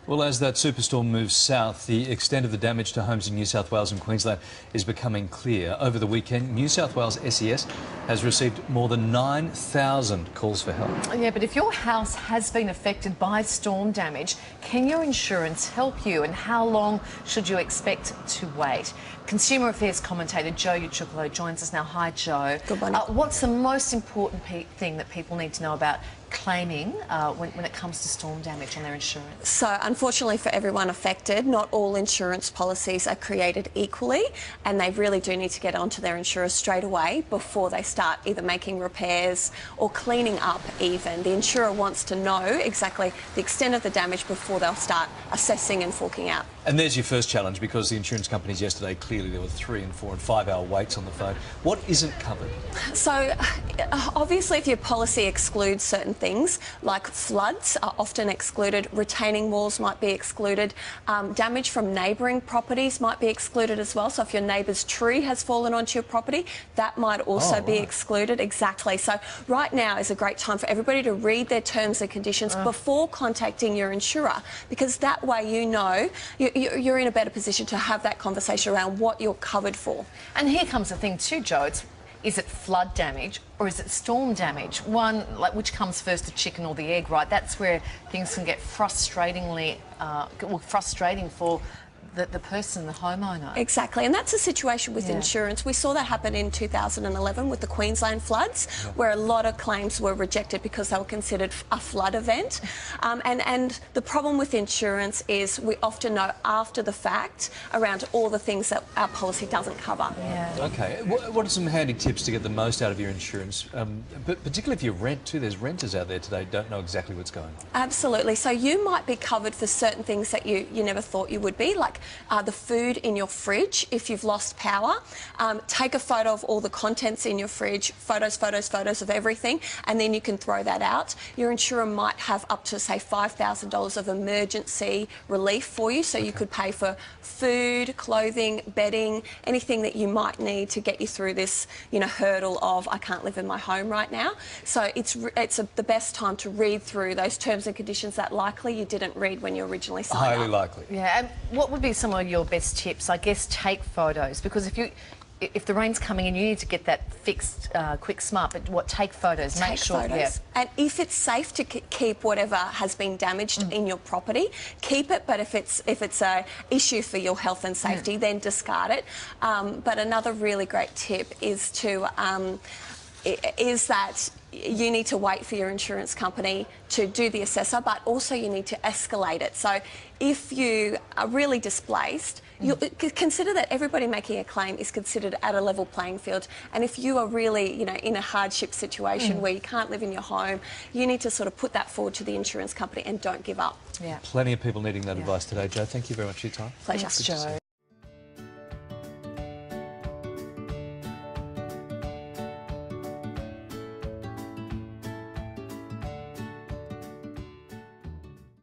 Well, as that superstorm moves south, the extent of the damage to homes in New South Wales and Queensland is becoming clear. Over the weekend, New South Wales SES has received more than 9,000 calls for help. Yeah, but if your house has been affected by storm damage, can your insurance help you, and how long should you expect to wait? Consumer Affairs commentator Joe Ucukalo joins us now. Hi, Joe. Good morning. What's the most important thing that people need to know about claiming when it comes to storm damage on their insurance? So, unfortunately for everyone affected, not all insurance policies are created equally, and they really do need to get onto their insurer straight away before they start either making repairs or cleaning up even. The insurer wants to know exactly the extent of the damage before they'll start assessing and forking out. And there's your first challenge, because the insurance companies yesterday, clearly there were 3 and 4 and 5 hour waits on the phone. What isn't covered? So, obviously if your policy excludes certain things, like floods are often excluded, retaining walls might be excluded, damage from neighbouring properties might be excluded as well. So if your neighbour's tree has fallen onto your property, that might also be excluded. Exactly. So right now is a great time for everybody to read their terms and conditions before contacting your insurer, because that way you know you're in a better position to have that conversation around what you're covered for. And here comes the thing too, Joe. Is it flood damage or is it storm damage? One, like, which comes first, the chicken or the egg, right? That's where things can get frustrating for the person, the homeowner. Exactly, and that's a situation with insurance. We saw that happen in 2011 with the Queensland floods, where a lot of claims were rejected because they were considered a flood event. And the problem with insurance is we often know after the fact around all the things that our policy doesn't cover. Yeah. Okay, what are some handy tips to get the most out of your insurance? But particularly if you rent too, there's renters out there today who don't know exactly what's going on. Absolutely, so you might be covered for certain things that you never thought you would be, like the food in your fridge. If you've lost power, take a photo of all the contents in your fridge, photos of everything, and then you can throw that out. Your insurer might have up to, say, $5,000 of emergency relief for you, so you could pay for food, clothing, bedding, anything that you might need to get you through this, hurdle of I can't live in my home right now. So it's the best time to read through those terms and conditions that likely you didn't read when you originally signed up. Highly likely. Yeah, and what would be some of your best tips? I guess take photos, because if the rain's coming in, you need to get that fixed quick, smart. But take photos. Make sure. Yeah. And if it's safe to keep whatever has been damaged in your property, keep it. But if it's a issue for your health and safety, then discard it. But another really great tip is that you need to wait for your insurance company to do the assessor, but also you need to escalate it. So if you are really displaced, you consider that everybody making a claim is considered at a level playing field. And if you are really, in a hardship situation where you can't live in your home, you need to sort of put that forward to the insurance company and don't give up. Yeah. Plenty of people needing that advice today, Joe. Thank you very much for your time. Pleasure. Thanks, Joe.